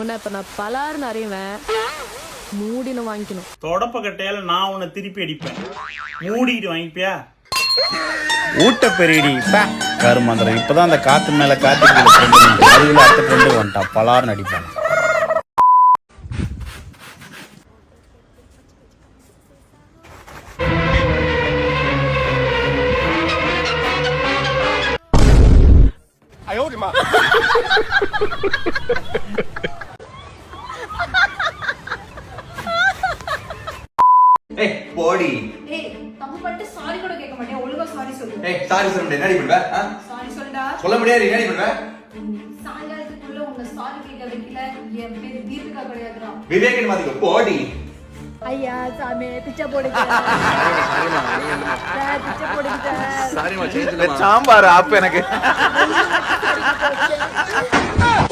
உன்னை இப்ப நான் பலாருன்னு அறிவேன். மூடினு வாங்கிக்கணும். தொடப்ப கட்டையால நான் உன்னை திருப்பி அடிப்பேன். மூடிட்டு வாங்கிப்பியா? ஊட்ட பெரியடி கருமாந்திரம். இப்பதான் அந்த காத்து மேல காத்து அதுல அடுத்த ஃப்ரெண்டு வந்துட்டான். பலாருன்னு அடிப்பான். ஏய் போடி. ஏய் தப்பு பண்ணிட்டு சாரி கூட கேட்க மாட்டேன். ஒழுங்கா சாரி சொல்லு. ஏய் சாரி சொல்ல முடியாது. என்னடி பண்ணுவ? சாரி சொல்லுடா. சொல்ல முடியாது. என்னடி பண்ணுவ? சாயங்காலத்துக்குள்ள உன்னை சாரி கேட்க வைக்கல. என் பேரு தீபிகா கிடையாதுடா. விவேகன் மாதிரிக்கு போடி. ஐயா சாமி பிச்சை போடுங்க. பிச்சை போடுங்க. சாரிமா சேஞ்சுல சாம்பார் ஆப் எனக்கு.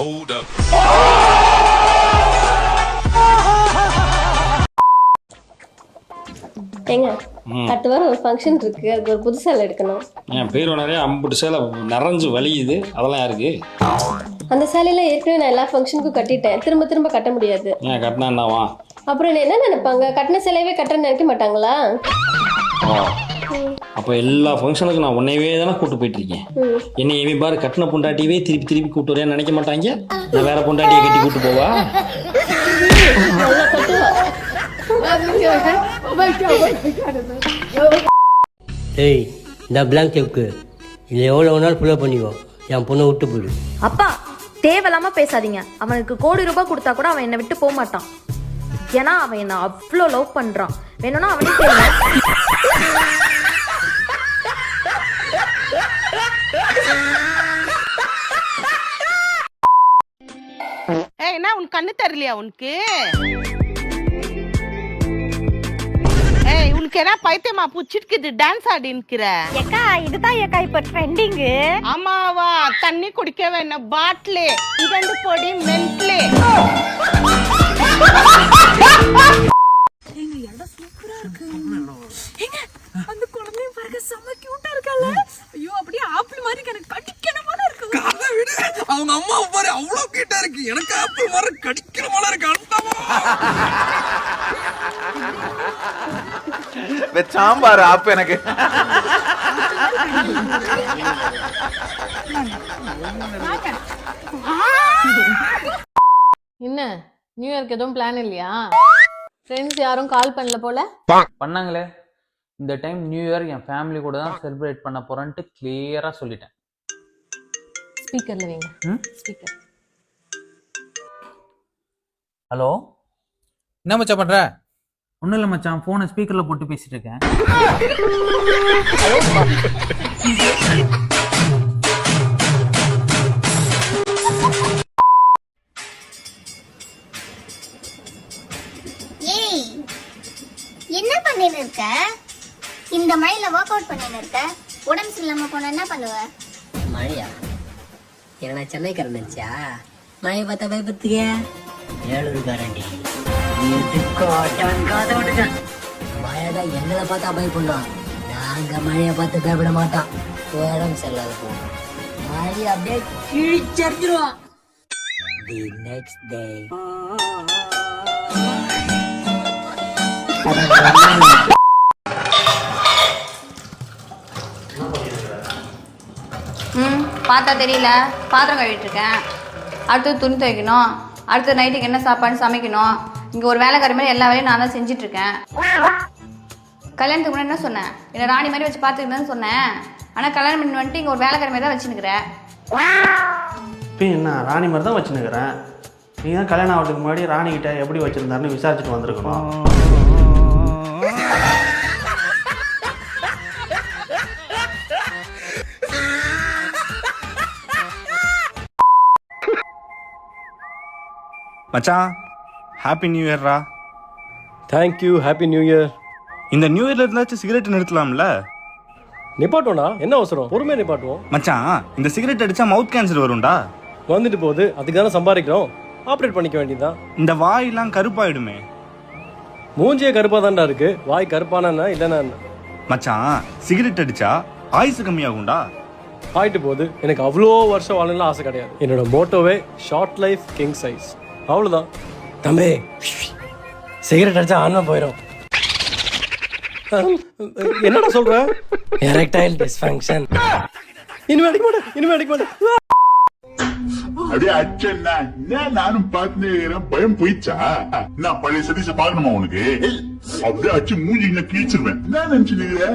Hold up. ஏங்க அடுத்த வாரம் ஒரு ஃபங்க்ஷன் இருக்கு, அதுக்கு ஒரு புது சேலை எடுக்கணும். என் பேர் நிறைய 50 சேலை நிறைஞ்சு வலியுது. அதெல்லாம் யாருக்கு? அந்த சேலையெல்லாம் ஏற்கனவே நான் எல்லா ஃபங்க்ஷனுக்கும் கட்டிட்டேன். திரும்ப திரும்ப கட்ட முடியாது. ஏன் கட்டினா என்னவா? அப்புறம் என்ன நினைப்பாங்க? கட்டின சேலையவே கட்டுறேன்னு நினைக்க மாட்டாங்களா? அப்போ எல்லா ஃபங்க்ஷனுக்கும் நான் உன்னையவே தானே கூட்டு போயிட்டு இருக்கேன். என்னை எவி பாரு கட்டின பொண்டாட்டியவே திருப்பி திருப்பி கூட்டு வரேன்னு நினைக்க மாட்டாங்க. நான் வேற பொண்டாட்டியை கட்டி கூட்டு போவா? ஏய் இந்த பிளாங்க் செக்கு இதில் எவ்வளோ நாள் ஃபுல்லாக பண்ணிக்கோ. என் பொண்ணை விட்டு போயிடு. அப்பா தேவையில்லாம பேசாதீங்க. அவனுக்கு கோடி ரூபாய் கொடுத்தா கூட அவன் என்னை விட்டு போக மாட்டான். ஏன்னா அவன் என்ன அவ்வளோ லவ் பண்றான். வேணும்னா அவனே கேளுங்க. என்ன உன் கண்ணு தெரியலையா உனக்கு? உனக்கு என்ன பைத்தியமா பூச்சிட்டு டான்ஸ் ஆடி நிக்கிற? ஏக்கா இதுதான் ஏக்கா இப்ப ட்ரெண்டிங். ஆமாவா? தண்ணி குடிக்க வேணும் பாட்டிலே இகண்டு போடி மென்ட்லே. ஏங்க இடம் சூப்பரா இருக்கு. ஏங்க அந்த குழந்தைய பாருங்க செம்ம கியூட்டா இருக்கல. ஐயோ அப்படியே ஆப்பிள் மாதிரி எனக்கு கடிக்கணும் போல இருக்கு. கதை விடு. அவங்க அம்மா பாரு அவ்வளவு கிட்ட இருக்கு. எனக்கு ஆப்பிள் மாதிரி கடிக்கிற போல இருக்கு. சாம்பார் ஆப் எனக்கு. என்ன நியூ இயர்க்கு எதுவும் பிளான் இல்லையா? ஃப்ரெண்ட்ஸ் யாரும் கால் பண்ணல போல? பண்ணாங்களே. இந்த டைம் நியூ இயர் என் ஃபேமிலி கூட தான் செலிப்ரேட் பண்ண போறேன்ட்டு கிளியரா சொல்லிட்டேன். ஸ்பீக்கர்ல வைங்க. ஸ்பீக்கர். ஹலோ, என்ன மச்சான் பண்ற? ஒன்றும் இல்லை மச்சான், ஃபோனை ஸ்பீக்கரில் போட்டு பேசிட்டு இருக்கேன். ஏய் என்ன பண்ணிட்டு இருக்க? இந்த மழையில ஒர்க் அவுட் பண்ணிட்டு இருக்க? உடம்பு சரியில்லாம போனா என்ன பண்ணுவ? மழையா? என்ன சென்னைக்காரன் நினைச்சா? மழையை பார்த்தா பயப்பத்துக்க ஏழூருக்காரண்டி மழைதான் எங்களை பார்த்தா பயப்படணும். நாங்க மழையை பார்த்து பயப்பட மாட்டோம். உடம்பு சரியில்லாத போவோம். மழையை அப்படியே கிழிச்சரிச்சிருவோம். தி நெக்ஸ்ட் டே பார்த்தா தெரியல. பாத்திரம் கழுவிட்டு இருக்கேன். அடுத்தது துணி துவைக்கணும். அடுத்த நைட்டுக்கு என்ன சாப்பாடு சமைக்கணும். இங்கே ஒரு வேலைக்காரி மாதிரி எல்லா வேலையும் நான் தான் செஞ்சுட்டு இருக்கேன். கல்யாணத்துக்கு முன்னாடி என்ன சொன்னேன்? என்னை ராணி மாதிரி வச்சு பார்த்துக்கிட்டேன்னு சொன்னேன். ஆனால் கல்யாணம் பண்ணி வந்துட்டு இங்கே ஒரு வேலைக்காரி மாதிரி தான் வச்சுன்னுக்கிறேன். இப்போ என்ன ராணி மாதிரி தான் வச்சுன்னுக்கிறேன். நீ தான் கல்யாணம் ஆகிறதுக்கு முன்னாடி ராணிகிட்ட எப்படி வச்சுருந்தாருன்னு விசாரிச்சுட்டு வந்திருக்கணும். மச்சான் ஹாப்பி நியூ இயர்ரா. தேங்க்யூ. Happy new year. இந்த நியூ இயர்ல இருந்தாச்சும் சிகரெட் நிறுத்தலாம்ல? நிப்பாட்டோண்ணா, என்ன அவசரம்? பொறுமையாக நிப்பாட்டுவோம். மச்சான் இந்த சிகரெட் அடிச்சா மவுத் கேன்சர் வரும்டா. வந்துட்டு போகுது, அதுக்கு தானே சம்பாதிக்கிறோம். ஆப்ரேட் பண்ணிக்க வேண்டியதுதான். இந்த வாயெல்லாம் கருப்பாயிடுமே. மூஞ்சியே கருப்பாக தான்டா இருக்கு. வாய் கருப்பானா இல்லைன்னா என்ன? மச்சான் சிகரெட் அடிச்சா ஆயுசு கம்மியாகும்டா. ஆயிட்டு போகுது. எனக்கு அவ்வளோ வருஷம் வாழலாம் ஆசை கிடையாது. என்னோட மோட்டோவே ஷார்ட் லைஃப் கிங் சைஸ். அவ்வளோதான். தம்பி சிகரெட் அடிச்சா ஆன்மா போயிடும். என்னடா சொல்ற? Erectile dysfunction. இனிமே அடிக்க மாட்டேன். அப்படியே அச்சன்னா நானும் பார்த்து பயம் போயிடுச்சா? நான் பழைய சதீஷ பாக்கணுமா உனக்கு? அப்படியே அச்சு மூஞ்சி இன்னும் கீழ்ச்சிருவேன். என்ன நினைச்சுக்கிற?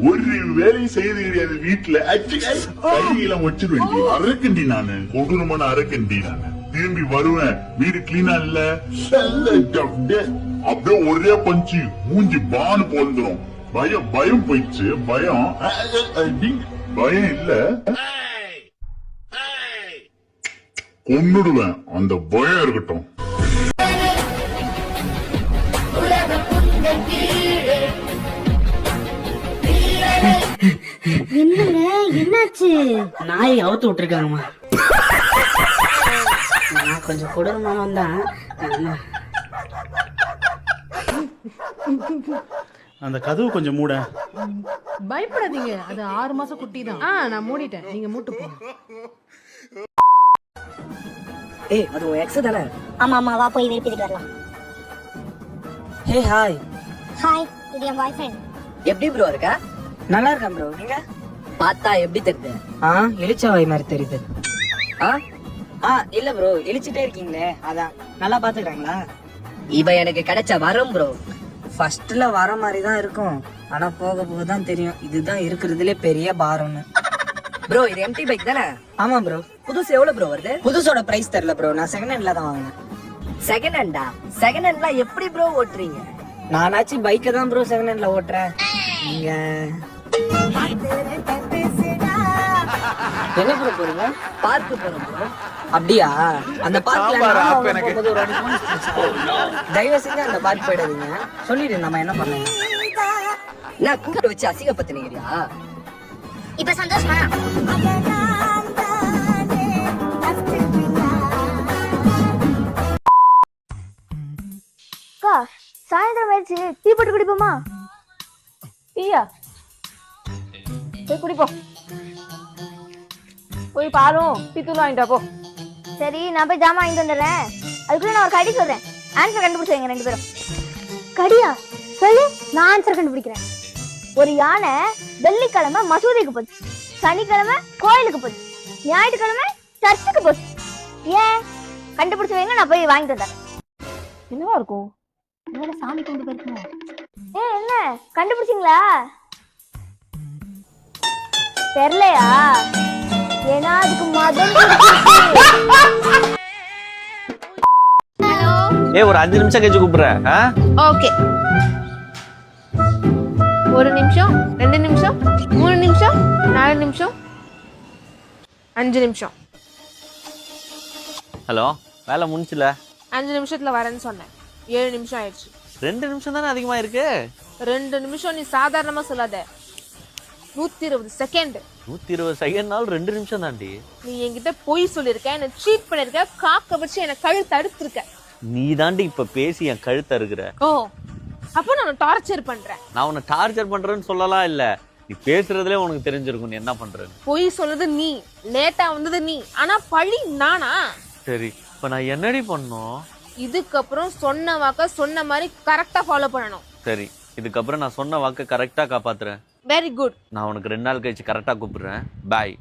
ஒரு வேலையும் செய்யறது கிடையாது வீட்டுல. அச்சு கையெல்லாம் வச்சிருவேன். அரைக்கண்டி நானு, கொடூரமான அரைக்கண்டி நானு. திரும்பி வருவேன், வீடு கிளீனா இல்ல, அப்படியே ஒரே பஞ்சு மூஞ்சி பானு போந்துரும். பயம் போயிடுச்சு. பயம் இல்ல, கொன்னுடுவேன். அந்த பயம் இருக்கட்டும். என்னங்க என்னாச்சு? நாயை அவுத்து விட்டுருக்காங்கம்மா. நான் கொஞ்சம் கொடூரமானவன் தான். அந்த கதவு கொஞ்சம் மூட. பயப்படாதீங்க, அது 6 மாசம் குட்டி தான். நான் மூடிட்டேன், நீங்க மூட்டு போங்க. ஏய், அது உன் எக்ஸ் தானே? ஆமா ஆமா, வா போய் வெயிட் வரலாம். Hey hi. ஹாய், இது என் பாய் ஃப்ரெண்ட். எப்படி ப்ரோ இருக்க? நல்லா இருக்கேன் ப்ரோ. நீங்க பார்த்தா எப்படி தெரியுது? எலிச்சவாய் மாதிரி தெரியுது. இல்ல ப்ரோ, எலிச்சிட்டே இருக்கீங்களே அதான். நல்லா பாத்துக்கிறாங்களா? இவ எனக்கு கிடைச்ச வரம் ப்ரோ. ஃபர்ஸ்ட்ல வர மாதிரி தான் இருக்கும், ஆனா போக போக தான் தெரியும் இதுதான் இருக்கிறதுலே பெரிய பாரம்னு. ப்ரோ இது எம்டி பைக் தானே? ஆமா ப்ரோ. புதுசு எவ்வளவு ப்ரோ வருது? புதுசோட பிரைஸ் தெரியல ப்ரோ, நான் செகண்ட் ஹேண்ட்ல தான் வாங்கினேன். செகண்ட் ஹேண்டா? செகண்ட் ஹேண்ட்ல எப்படி ப்ரோ ஓட்டுறீங்க? நானாச்சும் பைக்கை தான் ப்ரோ செகண்ட் ஹேண்ட்ல ஓட்டுறேன். நீங்க என்ன ப்ரோ போறீங்க? பார்க்கு போறோம் ப்ரோ. அப்படியா? அந்த பார்க்ல தயவு செஞ்சு அந்த பார்க் போயிடாதீங்க. சொல்லிடு நம்ம என்ன பண்ணலாம். நான் கூப்பிட்டு வச்சு அசிங்கப்படுத்தினீங்களா? இப்ப சந்தோஷமா? சாயந்தரம் ஆயிடுச்சு, டீ போட்டு குடிப்போமா? டீயா? போய் குடிப்போம். போய் பாலும் டீ தூள் வாங்கிட்டா போ. சரி, நான் போய் ஜாமான் வாங்கிட்டு வந்துடுறேன். அதுக்குள்ள நான் ஒரு கடி சொல்றேன், ஆன்சர் கண்டுபிடிச்சு வைங்க 2 பேரும். கடியா? சொல்லு, நான் ஆன்சர் கண்டுபிடிக்கிறேன். ஒரு யானை வெள்ளிக்கிழமை மசூதிக்கு போச்சு, சனிக்கிழமை கோயிலுக்கு போச்சு, ஞாயிற்றுக்கிழமை சர்ச்சுக்கு போச்சு. ஏன்? கண்டுபிடிச்சு வைங்க, நான் போய் வாங்கிட்டு வந்துடுறேன். என்னவா இருக்கும்? சாமி கொண்டு போயிருக்கோம். என்ன கண்டுபிடிச்சிங்களா? தெரியலையா? ஏன்னா அதுக்கு மதம். ஒரு 5 நிமிஷம் கழிச்சு கூப்பிடுறேன். ஓகே. 1 நிமிஷம், 2 நிமிஷம், 3 நிமிஷம், 4 நிமிஷம், 5 நிமிஷம். ஹலோ, வேலை முடிச்சுல? 5 நிமிஷத்துல வரேன்னு சொன்னேன், 7 நிமிஷம் ஆயிடுச்சு. 2 நிமிஷம் தானே அதிகமா இருக்கு. 2 நிமிஷம் நீ சாதாரணமா சொல்லாத. 120 செகண்ட். 120 செகண்ட்னால 2 நிமிஷம் தாண்டி. நீ என்கிட்ட பொய் சொல்லிருக்க, என்ன சீட் பண்ணிருக்க, காக்க வச்சு என்ன கழுத்து அறுத்துருக்க. நீ தாண்டி இப்ப பேசி என் கழுத்த இருக்கிற. ஓ, அப்ப நான் டார்ச்சர் பண்றேன். நான் உன்னை டார்ச்சர் பண்றேன்னு சொல்லலாம் இல்ல, நீ பேசுறதுல உனக்கு தெரிஞ்சிருக்கும் நீ என்ன பண்றேன்னு. பொய் சொல்றது நீ, லேட்டா வந்தது நீ, ஆனா பழி நானா? சரி, இப்ப நான் என்னடி பண்ணும்? இதுக்கப்புறம் சொன்ன வாக்க சொன்ன மாதிரி கரெக்டா ஃபாலோ பண்ணணும். சரி, இதுக்கப்புறம் நான் சொன்ன வாக்க கரெக்டா காப்பாத்துறேன். Very good. நான் உனக்கு 2 நாள் கழிச்சு கரெக்டா கூப்பிடுறேன். பாய்.